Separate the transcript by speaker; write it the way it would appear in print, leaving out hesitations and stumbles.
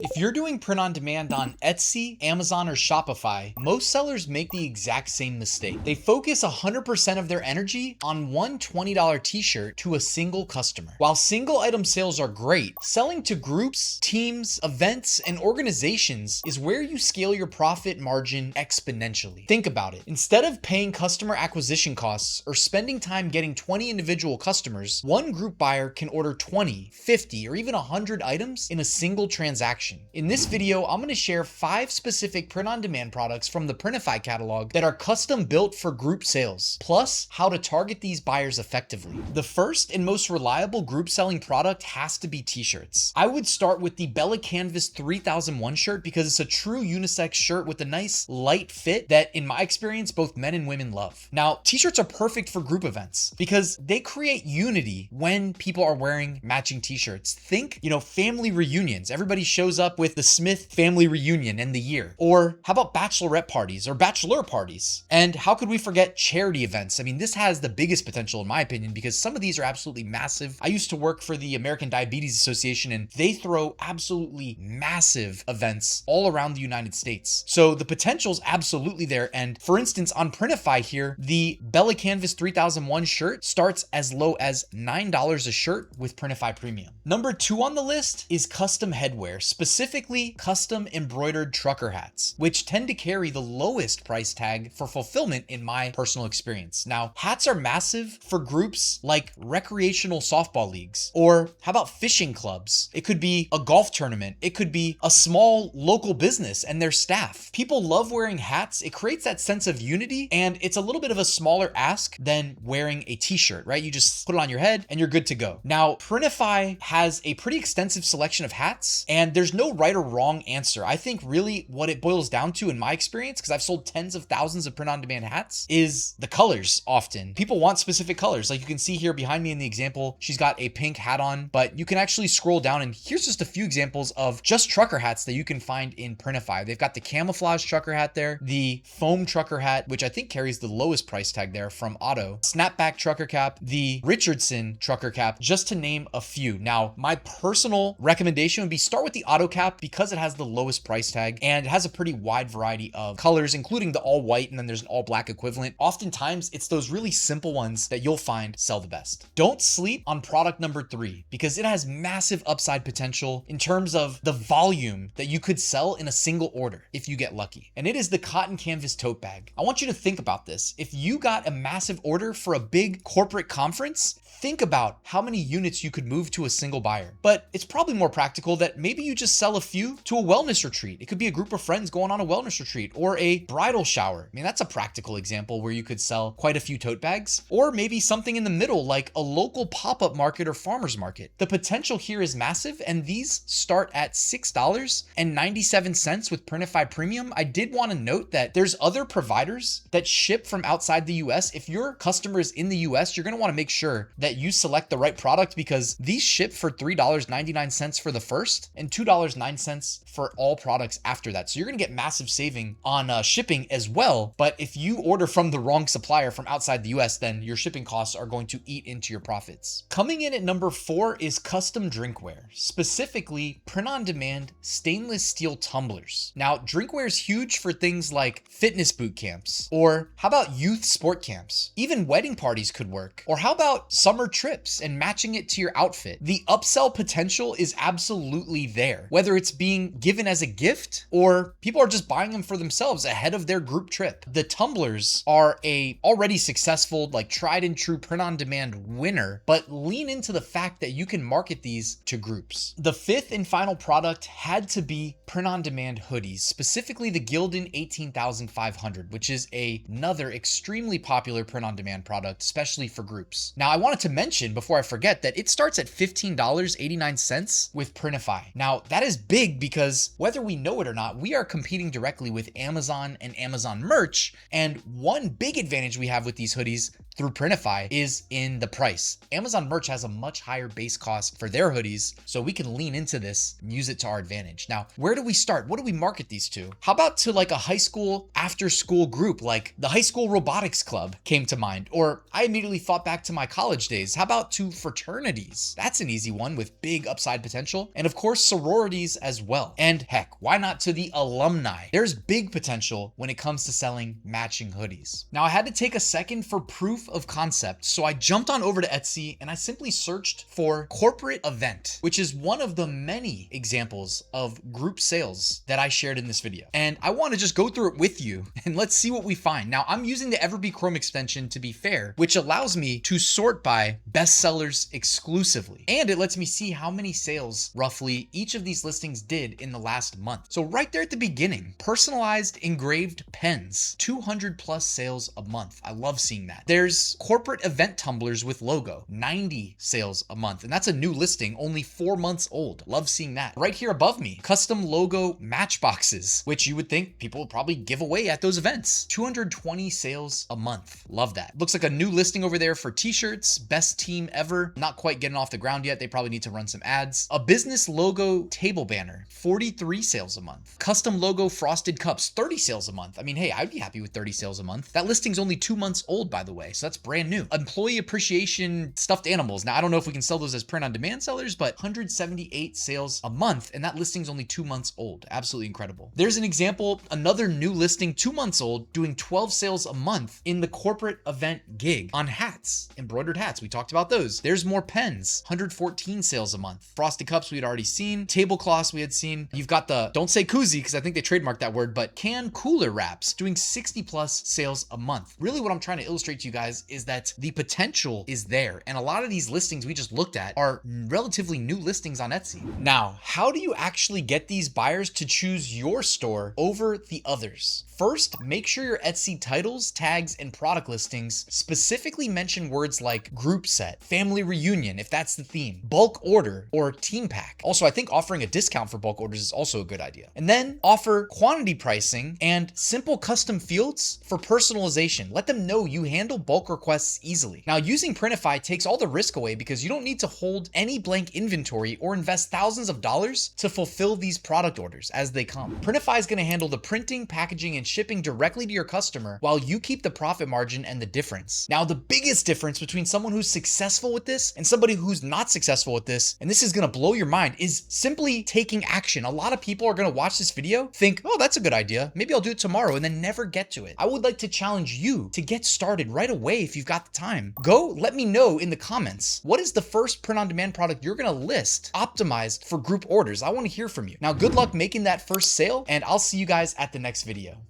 Speaker 1: If you're doing print on demand on Etsy, Amazon, or Shopify, most sellers make the exact same mistake. They focus 100% of their energy on one $20 t-shirt to a single customer. While single item sales are great, selling to groups, teams, events, and organizations is where you scale your profit margin exponentially. Think about it. Instead of paying customer acquisition costs or spending time getting 20 individual customers, one group buyer can order 20, 50, or even 100 items in a single transaction. In this video, I'm going to share 5 specific print-on-demand products from the Printify catalog that are custom built for group sales, plus how to target these buyers effectively. The first and most reliable group selling product has to be t-shirts. I would start with the Bella Canvas 3001 shirt because it's a true unisex shirt with a nice light fit that, in my experience, both men and women love. Now, t-shirts are perfect for group events because they create unity when people are wearing matching t-shirts. Think, family reunions. Everybody shows up with the Smith family reunion in the year. Or how about bachelorette parties or bachelor parties? And how could we forget charity events? I mean, this has the biggest potential in my opinion because some of these are absolutely massive. I used to work for the American Diabetes Association and they throw absolutely massive events all around the United States. So the potential is absolutely there. And for instance, on Printify here, the Bella Canvas 3001 shirt starts as low as $9 a shirt with Printify Premium. Number 2 on the list is custom headwear, specifically custom embroidered trucker hats, which tend to carry the lowest price tag for fulfillment in my personal experience. Now, hats are massive for groups like recreational softball leagues, or how about fishing clubs? It could be a golf tournament. It could be a small local business and their staff. People love wearing hats. It creates that sense of unity, and it's a little bit of a smaller ask than wearing a t-shirt, right? You just put it on your head and you're good to go. Now, Printify has a pretty extensive selection of hats, and there's no right or wrong answer. I think really what it boils down to in my experience, because I've sold tens of thousands of print-on-demand hats, is the colors often. People want specific colors. Like you can see here behind me in the example, she's got a pink hat on, but you can actually scroll down and here's just a few examples of just trucker hats that you can find in Printify. They've got the camouflage trucker hat there, the foam trucker hat, which I think carries the lowest price tag there from Otto, snapback trucker cap, the Richardson trucker cap, just to name a few. Now, my personal recommendation would be start with the Otto cap because it has the lowest price tag and it has a pretty wide variety of colors, including the all white, and then there's an all black equivalent. Oftentimes, it's those really simple ones that you'll find sell the best. Don't sleep on product number 3 because it has massive upside potential in terms of the volume that you could sell in a single order if you get lucky. And it is the cotton canvas tote bag. I want you to think about this. If you got a massive order for a big corporate conference, think about how many units you could move to a single buyer. But it's probably more practical that maybe you just sell a few to a wellness retreat. It could be a group of friends going on a wellness retreat or a bridal shower. I mean, that's a practical example where you could sell quite a few tote bags, or maybe something in the middle like a local pop-up market or farmer's market. The potential here is massive, and these start at $6.97 with Printify Premium. I did want to note that there's other providers that ship from outside the US. If your customer is in the US, you're going to want to make sure that you select the right product because these ship for $3.99 for the first and $2.09 for all products after that. So you're going to get massive saving on shipping as well. But if you order from the wrong supplier from outside the US, then your shipping costs are going to eat into your profits. Coming in at number 4 is custom drinkware, specifically print-on-demand stainless steel tumblers. Now, drinkware is huge for things like fitness boot camps, or how about youth sport camps? Even wedding parties could work. Or how about summer trips and matching it to your outfit? The upsell potential is absolutely there, whether it's being given as a gift or people are just buying them for themselves ahead of their group trip. The tumblers are a already successful, like tried and true print-on-demand winner, but lean into the fact that you can market these to groups. The 5th and final product had to be print-on-demand hoodies, specifically the Gildan 18,500, which is another extremely popular print-on-demand product, especially for groups. Now, I wanted to mention before I forget that it starts at $15.89 with Printify. Now, that is big because whether we know it or not, we are competing directly with Amazon and Amazon merch. And one big advantage we have with these hoodies through Printify is in the price. Amazon merch has a much higher base cost for their hoodies, so we can lean into this and use it to our advantage. Now, where do we start? What do we market these to? How about to like a high school after school group, like the high school robotics club came to mind, or I immediately thought back to my college days. How about to fraternities? That's an easy one with big upside potential. And of course, sorority sororities as well. And heck, why not to the alumni? There's big potential when it comes to selling matching hoodies. Now, I had to take a second for proof of concept, so I jumped on over to Etsy and I simply searched for corporate event, which is one of the many examples of group sales that I shared in this video. And I want to just go through it with you and let's see what we find. Now, I'm using the Everbee Chrome extension, to be fair, which allows me to sort by best sellers exclusively. And it lets me see how many sales roughly each of these listings did in the last month. So right there at the beginning, personalized engraved pens, 200 plus sales a month. I love seeing that. There's corporate event tumblers with logo, 90 sales a month. And that's a new listing, only 4 months old. Love seeing that. Right here above me, custom logo matchboxes, which you would think people would probably give away at those events. 220 sales a month. Love that. Looks like a new listing over there for t-shirts, best team ever. Not quite getting off the ground yet. They probably need to run some ads. A business logo table banner, 43 sales a month. Custom logo frosted cups, 30 sales a month. I mean, hey, I'd be happy with 30 sales a month. That listing's only 2 months old, by the way, so that's brand new. Employee appreciation stuffed animals. Now, I don't know if we can sell those as print on demand sellers, but 178 sales a month, and that listing's only 2 months old. Absolutely incredible. There's an example, another new listing, 2 months old, doing 12 sales a month in the corporate event gig on hats, embroidered hats. We talked about those. There's more pens, 114 sales a month. Frosted cups we had already seen. Tablecloths we had seen. You've got the, don't say koozie because I think they trademarked that word, but can cooler wraps doing 60 plus sales a month. Really what I'm trying to illustrate to you guys is that the potential is there. And a lot of these listings we just looked at are relatively new listings on Etsy. Now, how do you actually get these buyers to choose your store over the others? First, make sure your Etsy titles, tags, and product listings specifically mention words like group set, family reunion, if that's the theme, bulk order, or team pack. Also, I think offering a discount for bulk orders is also a good idea. And then offer quantity pricing and simple custom fields for personalization. Let them know you handle bulk requests easily. Now, using Printify takes all the risk away because you don't need to hold any blank inventory or invest thousands of dollars to fulfill these product orders as they come. Printify is going to handle the printing, packaging, and shipping directly to your customer while you keep the profit margin and the difference. Now, the biggest difference between someone who's successful with this and somebody who's not successful with this, and this is going to blow your mind, is simply taking action. A lot of people are going to watch this video, think, oh, that's a good idea. Maybe I'll do it tomorrow, and then never get to it. I would like to challenge you to get started right away if you've got the time. Go let me know in the comments, what is the first print on demand product you're going to list optimized for group orders? I want to hear from you. Now, good luck making that first sale, and I'll see you guys at the next video.